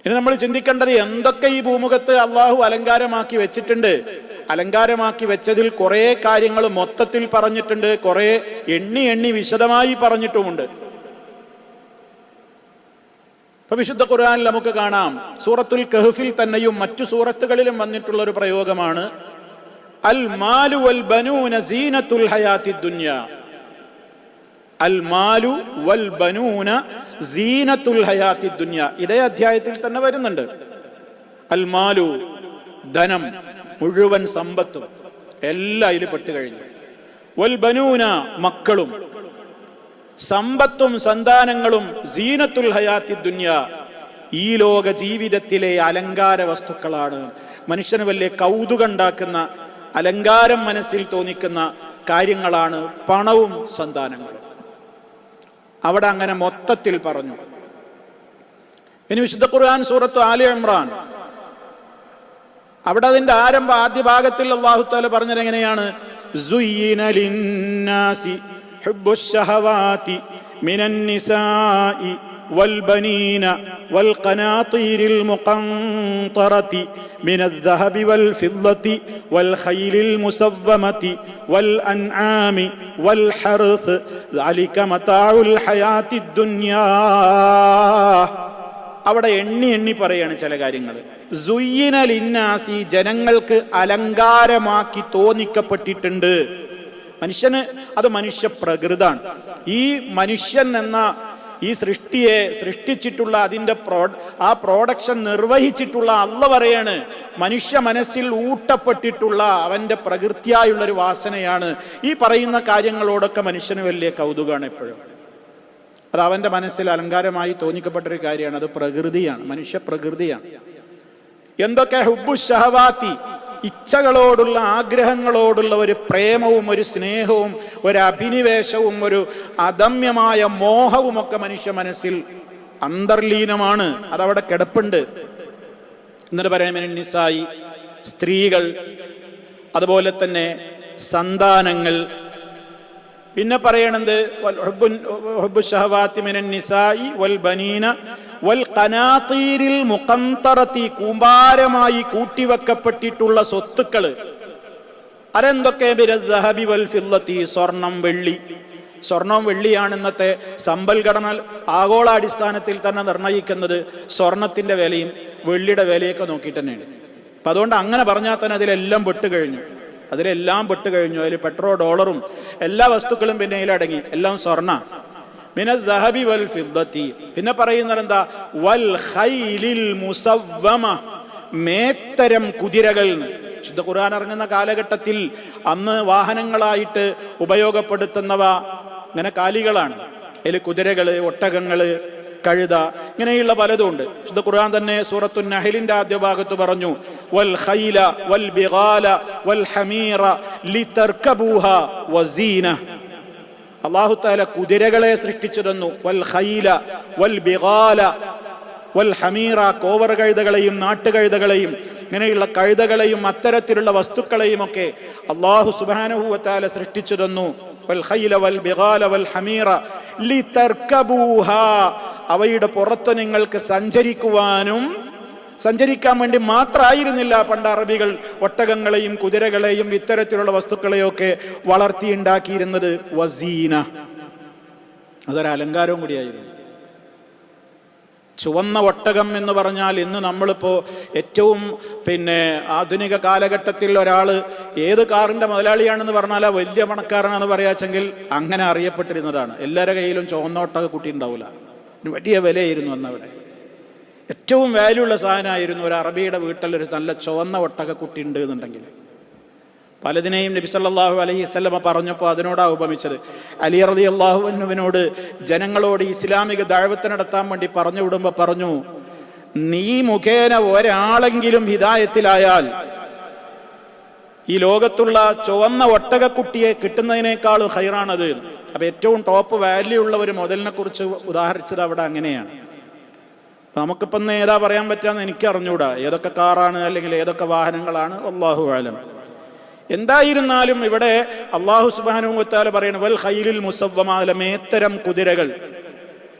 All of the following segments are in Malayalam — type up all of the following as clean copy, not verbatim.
ഇനി നമ്മൾ ചിന്തിക്കേണ്ടത് എന്തൊക്കെ ഈ ഭൂമുഖത്ത് അള്ളാഹു അലങ്കാരമാക്കി വെച്ചിട്ടുണ്ട്. അലങ്കാരമാക്കി വെച്ചതിൽ കുറേ കാര്യങ്ങൾ മൊത്തത്തിൽ പറഞ്ഞിട്ടുണ്ട്, കുറേ എണ്ണി എണ്ണി വിശദമായി പറഞ്ഞിട്ടുമുണ്ട്. ഇപ്പൊ വിശുദ്ധ ഖുർആനിൽ നമുക്ക് കാണാം, സൂറത്തുൽ കഹ്ഫിൽ തന്നെയും മറ്റു സൂറത്തുകളിലും വന്നിട്ടുള്ള ഒരു പ്രയോഗമാണ് അൽ മാലു വൽ ബനൂന സീനത്തുൽ ഹയാത്തിദ് ദുനിയ. അൽ മാലു വൽ ബനൂന സീനത്തുൽ ഹയാത്തിദ് ദുനിയ. ഇതേ അധ്യായത്തിൽ തന്നെ വരുന്നുണ്ട്. അൽ മാലു ധനം, മുഴുവൻ സമ്പത്തും എല്ലാം ഇതിൽ പെട്ട് കഴിഞ്ഞു. വൽ ബനൂന മക്കളും, സമ്പത്തും സന്താനങ്ങളും സീനത്തുൽ ഹയാത്തിദ് ദുനിയ, ഈ ലോക ജീവിതത്തിലെ അലങ്കാര വസ്തുക്കളാണ്. മനുഷ്യന് വലിയ കൗതുകം ഉണ്ടാക്കുന്ന, അലങ്കാരം മനസ്സിൽ തോന്നിക്കുന്ന കാര്യങ്ങളാണ് പണവും സന്താനങ്ങളും. അവിടെ അങ്ങനെ മൊത്തത്തിൽ പറഞ്ഞു. ഇനി വിശുദ്ധ ഖുർആൻ സൂറത്ത് ആലി ഇമ്രാൻ, അവിടെ അതിന്റെ ആരംഭ ആദ്യ ഭാഗത്തിൽ അല്ലാഹു തആല പറഞ്ഞത് എങ്ങനെയാണ്? സുയ്യിന ലിന്നാസി ഹുബ്ബുശ് ശഹവാതി മിനൻ നിസാഇ വൽ ബനീന വൽ ഖനാതീരിൽ മുഖന്തറതി മിനൽ ദഹബി വൽ ഫിദ്ദതി വൽ ഖൈലിൽ മുസവ്വമതി വൽ അൻആമി വൽ ഹർസ് ദാലിക മതാഉൽ ഹയാത്തിദ് ദുനിയാ. അവിടെ എണ്ണി എണ്ണി പറയാണ് ചില കാര്യങ്ങൾ. സുയ്യിന ലിന്നാസി, ജനങ്ങൾക്ക് അലങ്കാരമാക്കി തോന്നിക്കപ്പെട്ടിട്ടുണ്ട്. മനുഷ്യന് അത് മനുഷ്യ പ്രകൃതാണ്. ഈ മനുഷ്യൻ എന്ന ഈ സൃഷ്ടിയെ സൃഷ്ടിച്ചിട്ടുള്ള അതിൻ്റെ ആ പ്രോഡക്ഷൻ നിർവഹിച്ചിട്ടുള്ള അള്ള പറയാണ്, മനുഷ്യ മനസ്സിൽ ഊട്ടപ്പെട്ടിട്ടുള്ള അവൻ്റെ പ്രകൃതിയായുള്ളൊരു വാസനയാണ് ഈ പറയുന്ന കാര്യങ്ങളോടൊക്കെ മനുഷ്യന് വലിയ കൗതുകമാണ് എപ്പോഴും. അത് അവൻ്റെ മനസ്സിൽ അലങ്കാരമായി തോന്നിക്കപ്പെട്ടൊരു കാര്യമാണ്. അത് പ്രകൃതിയാണ്, മനുഷ്യ പ്രകൃതിയാണ്. എന്തൊക്കെ? ഹുബ്ബു ശഹവാത്തി, ഇച്ഛകളോടുള്ള, ആഗ്രഹങ്ങളോടുള്ള ഒരു പ്രേമവും ഒരു സ്നേഹവും ഒരു അഭിനിവേശവും ഒരു അദമ്യമായ മോഹവും ഒക്കെ മനുഷ്യ മനസ്സിൽ അന്തർലീനമാണ്. അതവിടെ കിടപ്പുണ്ട്. എന്നിട്ട് പറയാൻ നിസായി, സ്ത്രീകൾ, അതുപോലെ തന്നെ സന്താനങ്ങൾ. പിന്നെ പറയണത് ഹുബ്ബു ശഹവാത്തി മിനൻ നിസായി വൽ ബനീന വൽ ഖനാതീരിൽ മുഖന്തറതി, കൂമ്പാരമായി കൂട്ടിവെക്കപ്പെട്ടിട്ടുള്ള സ്വത്തുക്കള്. അതെന്തൊക്കെ? മിനൽ ദഹബി വൽ ഫിദ്ദതി, സ്വർണം വെള്ളി. സ്വർണവും വെള്ളിയാണ് ഇന്നത്തെ സമ്പൽഘടന ആഗോളാടിസ്ഥാനത്തിൽ തന്നെ നിർണ്ണയിക്കുന്നത്. സ്വർണത്തിന്റെ വിലയും വെള്ളിയുടെ വിലയൊക്കെ നോക്കിയിട്ട് തന്നെയാണ്. അപ്പൊ അതുകൊണ്ട് അങ്ങനെ പറഞ്ഞാൽ തന്നെ അതിലെല്ലാം പെട്ടുകഴിഞ്ഞു. അതിലെല്ലാം പെട്ടുകഴിഞ്ഞു. അതിൽ പെട്രോൾ, ഡോളറും എല്ലാ വസ്തുക്കളും പിന്നെ അതിലടങ്ങി. എല്ലാം സ്വർണ്ണ. മിനൽ ദഹബി വൽ ഫിദ്ദതി. പിന്നെ പറയുന്നത് എന്താ? വൽ ഖൈലിൽ മുസവ്വമ, മേത്തരം കുതിരകൾ. വിശുദ്ധ ഖുർആൻ ഇറങ്ങുന്ന കാലഘട്ടത്തിൽ അന്ന് വാഹനങ്ങളായിട്ട് ഉപയോഗപ്പെടുത്തുന്നവ ഇങ്ങനെ കാലികളാണ്. അതിൽ കുതിരകള്, ഒട്ടകങ്ങള്, കഴുത, ഇങ്ങനെയുള്ള പലതും ഉണ്ട്. വിശുദ്ധ ഖുർആൻ തന്നെ സൂറത്തുൻ നഹ്ലിന്റെ ആദ്യ ഭാഗത്ത് പറഞ്ഞു, വൽ ഖൈല വൽ ബിഗാല വൽ ഹമീറ ലിതർകബൂഹാ വസീന. അല്ലാഹു തആല കുതിരകളെ സൃഷ്ടിച്ചു തന്നു. വൽ ഖൈല വൽ ബിഗാല വൽ ഹമീറ, കോവർ കഴുതകളെയും നാട്ടുകഴുതകളെയും ഇങ്ങനെയുള്ള കഴുതകളെയും അത്തരത്തിലുള്ള വസ്തുക്കളെയും ഒക്കെ അല്ലാഹു സുബ്ഹാനഹു വ തആല സൃഷ്ടിച്ചു തന്നു. വൽ ഖൈല വൽ ബിഗാല വൽ ഹമീറ ലിതർകബൂഹാ, അവയുടെ പുറത്ത് നിങ്ങൾക്ക് സഞ്ചരിക്കാൻ വേണ്ടി മാത്രമായിരുന്നില്ല പണ്ട് അറബികൾ ഒട്ടകങ്ങളെയും കുതിരകളെയും ഇത്തരത്തിലുള്ള വസ്തുക്കളെയൊക്കെ വളർത്തിയുണ്ടാക്കിയിരുന്നത്. വസീന, അതൊരു അലങ്കാരവും കൂടിയായിരുന്നു. ചുവന്ന ഒട്ടകം എന്ന് പറഞ്ഞാൽ ഇന്ന് നമ്മളിപ്പോൾ ഏറ്റവും ആധുനിക കാലഘട്ടത്തിൽ ഒരാൾ ഏത് കാറിൻ്റെ മുതലാളിയാണെന്ന് പറഞ്ഞാൽ വലിയ പണക്കാരനാണെന്ന് പറയാച്ചെങ്കിൽ അങ്ങനെ അറിയപ്പെട്ടിരുന്നതാണ്. എല്ലാവരുടെ കയ്യിലും ചുവന്ന ഒട്ടക കുട്ടി ഉണ്ടാവില്ല. വലിയ വിലയായിരുന്നു അന്നവിടെ. ഏറ്റവും വാല്യൂ ഉള്ള സാധനമായിരുന്നു ഒരു അറബിയുടെ വീട്ടിൽ ഒരു നല്ല ചുവന്ന ഒട്ടക കുട്ടി ഉണ്ട് എന്നുണ്ടെങ്കിൽ. പലതിനെയും നബി സല്ലല്ലാഹു അലൈഹി വസല്ലമ പറഞ്ഞപ്പോൾ അതിനോടാണ് ഉപമിച്ചത്. അലി റളിയല്ലാഹു അൻഹുവിനോട് ജനങ്ങളോട് ഇസ്ലാമിക ദഅവത്ത് നടത്താൻ വേണ്ടി പറഞ്ഞു വിടുമ്പോൾ പറഞ്ഞു, നീ മുഖേന ഒരാളെങ്കിലും ഹിദായത്തിലായാൽ ഈ ലോകത്തുള്ള ചുവന്ന ഒട്ടകക്കുട്ടിയെ കിട്ടുന്നതിനേക്കാളും ഖൈറാണത്. അപ്പൊ ഏറ്റവും ടോപ്പ് വാല്യൂ ഉള്ള ഒരു മുതലിനെ കുറിച്ച് ഉദാഹരിച്ചത് അവിടെ അങ്ങനെയാണ്. നമുക്കിപ്പം ഏതാ പറയാൻ പറ്റാന്ന് എനിക്ക് അറിഞ്ഞൂടാ, ഏതൊക്കെ കാറാണ് അല്ലെങ്കിൽ ഏതൊക്കെ വാഹനങ്ങളാണ്, അല്ലാഹു അലം. എന്തായിരുന്നാലും ഇവിടെ അല്ലാഹു സുബ്ഹാനഹു വ തആല പറയുന്നു വൽ ഖൈലിൽ മുസവ്വമ, മേത്തരം കുതിരകൾ.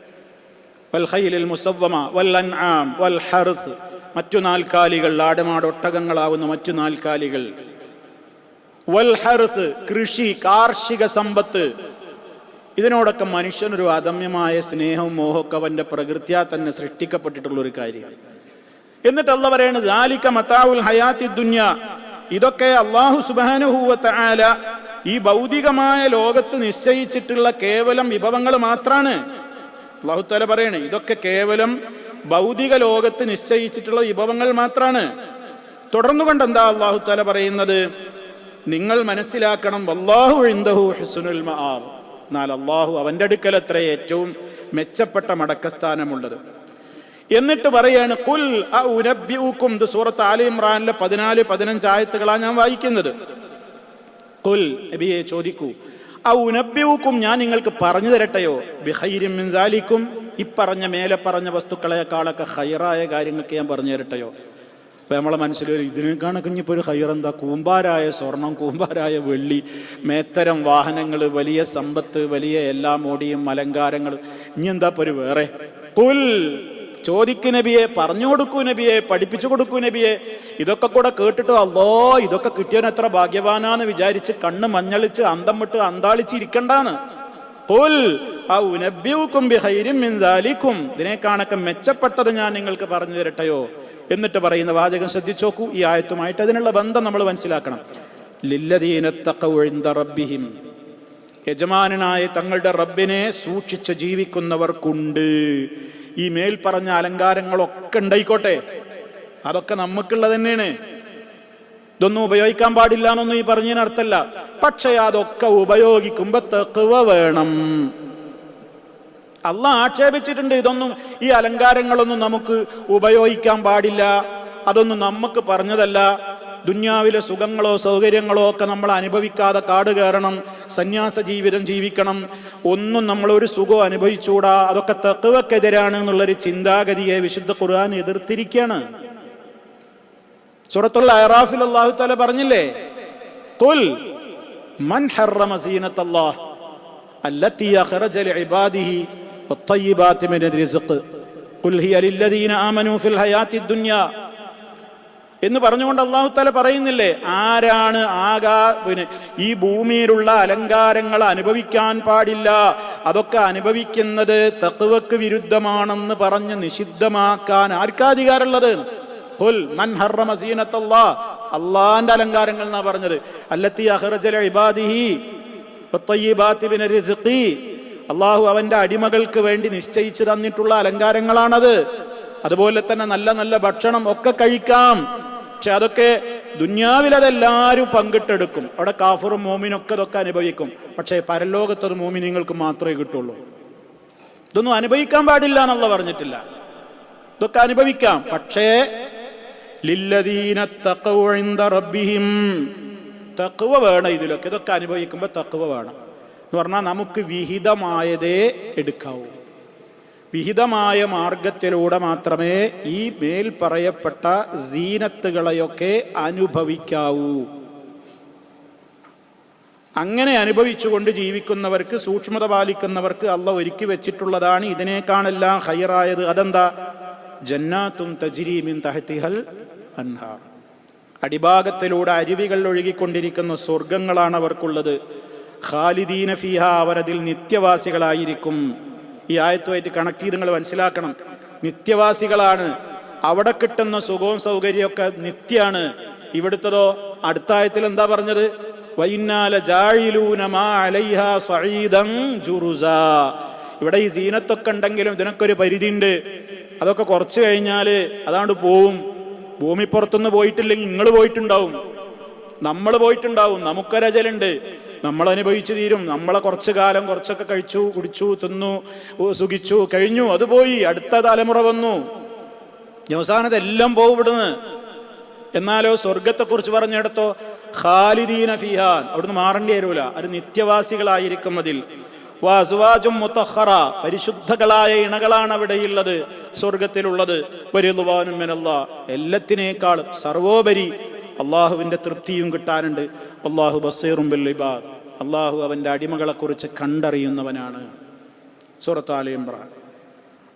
വൽ ഖൈലിൽ മുസവ്വമ വൽ അൻആം വൽ ഹർസ്, മറ്റു നാൽക്കാലികൾ, ആടുമാട് ഒട്ടകങ്ങളാവുന്ന മറ്റു നാൽക്കാലികൾ. വൽ ഹർസ്, കൃഷി, കാർഷിക സമ്പത്ത്. ഇതിനോടൊക്കെ മനുഷ്യനൊരു അദമ്യമായ സ്നേഹവും മോഹമൊക്കെ അവന്റെ പ്രകൃത്യാ തന്നെ സൃഷ്ടിക്കപ്പെട്ടിട്ടുള്ള ഒരു കാര്യമാണ്. എന്നിട്ട് അല്ലാഹ് പറയുന്നത് ദാലിക മതാഉൽ ഹയാത്തി ദുനിയ, ഇതൊക്കെ അല്ലാഹു സുബ്ഹാനഹു വ തആല ഈ ഭൗതികമായ ലോകത്ത് നിശ്ചയിച്ചിട്ടുള്ള കേവലം വിഭവങ്ങൾ മാത്രമാണ്. അല്ലാഹു തആല പറയണേ ഇതൊക്കെ കേവലം ഭൗതിക ലോകത്ത് നിശ്ചയിച്ചിട്ടുള്ള വിഭവങ്ങൾ മാത്രമാണ്. തുടർന്നുകൊണ്ട് എന്താ അല്ലാഹു തആല പറയുന്നത്? നിങ്ങൾ മനസ്സിലാക്കണം, വല്ലാഹു ഇൻദഹു ഹുസ്നുൽ മആബ്, എന്നാൽ അല്ലാഹു അവന്റെ അടുക്കൽ അത്ര ഏറ്റവും മെച്ചപ്പെട്ട മടക്കസ്ഥാനമുള്ളത്. എന്നിട്ട് പറയാണ് ഖുൽ അഉനബ്ബിഉകും, ഇത് സൂറത്ത് ആല ഇംറാനിലെ 14-15 ആയത്തുകളാണ് ഞാൻ വായിക്കുന്നത്. ഖുൽ, നബിയെ ചോദിക്കൂ, അഉനബ്ബിഉകും, ഞാൻ നിങ്ങൾക്ക് പറഞ്ഞു തരട്ടെയോ, ബിഖൈരിൻ മിൻ ദാലികും, ഈ പറഞ്ഞ മേലെ പറഞ്ഞ വസ്തുക്കളെക്കാളൊക്കെ ഖൈറായ കാര്യങ്ങൾക്ക് ഞാൻ പറഞ്ഞു തരട്ടെയോ? അപ്പൊ നമ്മളെ മനസ്സിലൊരു ഇതിനേക്കാണൊക്കെ ഇനിയിപ്പോൾ ഒരു ഖൈർ എന്താ? കൂമ്പാരായ സ്വർണം, കൂമ്പാരായ വെള്ളി, മേത്തരം വാഹനങ്ങൾ, വലിയ സമ്പത്ത്, വലിയ എല്ലാ മോടിയും അലങ്കാരങ്ങൾ, ഇനി എന്താ ഇപ്പോൾ ഒരു വേറെ? ഖുൽ, ചോദിക്കൂ നബിയെ, പറഞ്ഞു കൊടുക്കൂ നബിയെ, പഠിപ്പിച്ചു കൊടുക്കൂ നബിയെ. ഇതൊക്കെ കൂടെ കേട്ടിട്ട് അല്ലോ ഇതൊക്കെ കിട്ടിയവൻ എത്ര ഭാഗ്യവാനാന്ന് വിചാരിച്ച് കണ്ണ് മഞ്ഞളിച്ച് അന്തം വിട്ട് അന്താളിച്ച് ഇരിക്കണ്ടാന്ന്. ഖുൽ അഉനബ്ബിഉകും ബിഖൈരിൻ മിൻ ദാലികും, ഇതിനേക്കാണൊക്കെ മെച്ചപ്പെട്ടത് ഞാൻ നിങ്ങൾക്ക് പറഞ്ഞു തരട്ടെയോ? എന്നിട്ട് പറയുന്ന വാചകം ശ്രദ്ധിച്ചു നോക്കൂ. ഈ ആയത്തുമായിട്ട് അതിനുള്ള ബന്ധം നമ്മൾ മനസ്സിലാക്കണം. ലില്ലദീന തഖൗ ഇൻദ റബ്ബിഹിം, യജമാനായ തങ്ങളുടെ റബ്ബിനെ സൂക്ഷിച്ച് ജീവിക്കുന്നവർക്കുണ്ട്. ഈ മേൽ പറഞ്ഞ അലങ്കാരങ്ങളൊക്കെ ഉണ്ടായിക്കോട്ടെ, അതൊക്കെ നമുക്കുള്ളത് തന്നെയാണ്. ഇതൊന്നും ഉപയോഗിക്കാൻ പാടില്ല എന്നൊന്നും ഈ പറഞ്ഞതിന് അർത്ഥമല്ല. പക്ഷെ അതൊക്കെ ഉപയോഗിക്കുമ്പോ തഖ്വ വേണം. അള്ളാഹ് ആക്ഷേപിച്ചിട്ടുണ്ട്, ഇതൊന്നും, ഈ അലങ്കാരങ്ങളൊന്നും നമുക്ക് ഉപയോഗിക്കാൻ പാടില്ല, അതൊന്നും നമുക്ക് പറഞ്ഞതല്ല. ദുന്യാവിലെ സുഖങ്ങളോ സൗകര്യങ്ങളോ ഒക്കെ നമ്മൾ അനുഭവിക്കാതെ കാട് കയറണം, സന്യാസ ജീവിതം ജീവിക്കണം, ഒന്നും നമ്മൾ ഒരു സുഖം അനുഭവിച്ചുകൂടാ, അതൊക്കെ തഖ്വക്കെതിരാണ് എന്നുള്ളൊരു ചിന്താഗതിയെ വിശുദ്ധ ഖുർആൻ എതിർത്തിരിക്കുകയാണ്. സൂറത്തുൽ അഅറാഫിൽ അല്ലാഹു തആല പറഞ്ഞില്ലേ, ഖുൽ മൻ ഹറമ സീനത്തല്ലാഹ് അല്ലത്തി അഖറജ ലിഇബാദിഹി വത്തയ്യിബാതി മിനർ റിസ്ഖ് ഖുൽ ഹിയ ലില്ലദീന ആമനൂ ഫിൽ ഹയാത്തിദ് ദുനിയ എന്ന് പറഞ്ഞുകൊണ്ട് അല്ലാഹു തആല പറയുന്നില്ലേ, ആരാണ് ഈ ഭൂമിയിലുള്ള അലങ്കാരങ്ങൾ അനുഭവിക്കാൻ പാടില്ല, അതൊക്കെ അനുഭവിക്കുന്നത് തഖ്വക്ക് വിരുദ്ധമാണെന്ന് പറഞ്ഞ് നിഷിദ്ധമാക്കാൻ ആർക്കാ അധികാരമുള്ളത്? ഖുൽ മൻ ഹറമ സീനത്തല്ലാഹ്, അല്ലാഹുവിന്റെ അലങ്കാരങ്ങൾ എന്നാ പറഞ്ഞത്. അല്ലത്തി അഖറജ ലിഇബാദിഹി വത്തയ്യിബാതി മിനർ റിസ്ഖി, അല്ലാഹു അവന്റെ അടിമകൾക്ക് വേണ്ടി നിശ്ചയിച്ചു തന്നിട്ടുള്ള അലങ്കാരങ്ങളാണത്. അതുപോലെ തന്നെ നല്ല നല്ല ഭക്ഷണം ഒക്കെ കഴിക്കാം. പക്ഷെ അതൊക്കെ ദുന്യാവിൽ അതെല്ലാവരും പങ്കിട്ടെടുക്കും. അവിടെ കാഫറും മോമിനൊക്കെ അതൊക്കെ അനുഭവിക്കും. പക്ഷേ പരലോകത്തത് മോമിനിങ്ങൾക്ക് മാത്രമേ കിട്ടുള്ളൂ. ഇതൊന്നും അനുഭവിക്കാൻ പാടില്ല എന്നുള്ള പറഞ്ഞിട്ടില്ല, ഇതൊക്കെ അനുഭവിക്കാം. പക്ഷേ ലില്ലദീന തഖൗ ഇൻദ റബ്ബിഹിം, തഖ്വ വേണം ഇതിലൊക്കെ. ഇതൊക്കെ അനുഭവിക്കുമ്പോൾ തഖ്വ വേണം എന്ന് പറഞ്ഞാൽ നമുക്ക് വിഹിതമായതേ എടുക്കാവൂ. വിഹിതമായ മാർഗത്തിലൂടെ മാത്രമേ ഈ മേൽ പറയപ്പെട്ട സീനത്തുകളെയൊക്കെ അനുഭവിക്കാവൂ. അങ്ങനെ അനുഭവിച്ചുകൊണ്ട് ജീവിക്കുന്നവർക്ക്, സൂക്ഷ്മത പാലിക്കുന്നവർക്ക് അല്ലാഹു ഒരുക്കി വെച്ചിട്ടുള്ളതാണ് ഇതിനേക്കാണെല്ലാം ഖൈറായത്. അതെന്താ? ജന്നാത്തുൻ തജ്രി മിൻ തഹ്തിഹൽ അൻഹാർ, അടിഭാഗത്തിലൂടെ അരുവികൾ ഒഴുകിക്കൊണ്ടിരിക്കുന്ന സ്വർഗങ്ങളാണ് അവർക്കുള്ളത്. ഖാലിദീന ഫീഹ, അവരതിൽ നിത്യവാസികളായിരിക്കും. ഈ ആയത്തുമായിട്ട് കണക്ട് ചെയ്ത് നിങ്ങൾ മനസ്സിലാക്കണം, നിത്യവാസികളാണ്. അവിടെ കിട്ടുന്ന സുഖവും സൗകര്യമൊക്കെ നിത്യാണ്. ഇവിടുത്തതോ അടുത്ത ആയത്തിൽ എന്താ പറഞ്ഞത്? വഇന്നാല ജാഇലൂന മാ അലൈഹാ സഈദൻ ജുറുസാ. ഇവിടെ ഈ സീനത്തൊക്കെ ഉണ്ടെങ്കിലും ഇതിനൊക്കെ ഒരു പരിധി ഉണ്ട്. അതൊക്കെ കുറച്ച് കഴിഞ്ഞാൽ അതാണ്ട് പോവും. ഭൂമി പുറത്തുനിന്ന് പോയിട്ടില്ലെങ്കിൽ നിങ്ങൾ പോയിട്ടുണ്ടാവും, നമ്മൾ പോയിട്ടുണ്ടാവും, നമുക്കൊരജലുണ്ട്, നമ്മൾ അനുഭവിച്ചു തീരും. നമ്മളെ കുറച്ചു കാലം കുറച്ചൊക്കെ കഴിച്ചു, കുടിച്ചു, തിന്നു, സുഖിച്ചു, കഴിഞ്ഞു, അത് പോയി. അടുത്ത തലമുറ വന്നു, അവസാനതെല്ലാം പോവും ഇവിടുന്ന്. എന്നാലോ സ്വർഗത്തെക്കുറിച്ച് പറഞ്ഞിടത്തോ ഖാലിദീന ഫീഹാ, അവിടുന്ന് മാറേണ്ടി വരൂല, അത് നിത്യവാസികളായിരിക്കും. അതിൽ വഅസ്വാജും മുതഖറ, പരിശുദ്ധകളായ ഇണകളാണ് അവിടെയുള്ളത്, സ്വർഗത്തിലുള്ളത്. വറിദ്വാനും മിനല്ലാഹ്, എല്ലാത്തിനേക്കാളും സർവോപരി അള്ളാഹുവിന്റെ തൃപ്തിയും കിട്ടാനുണ്ട്. അല്ലാഹു ബസീറും ബിൽ ഇബാദ്, അള്ളാഹു അവന്റെ അടിമകളെ കുറിച്ച് കണ്ടറിയുന്നവനാണ്. സൂറത്ത് ആല ഇംറാൻ.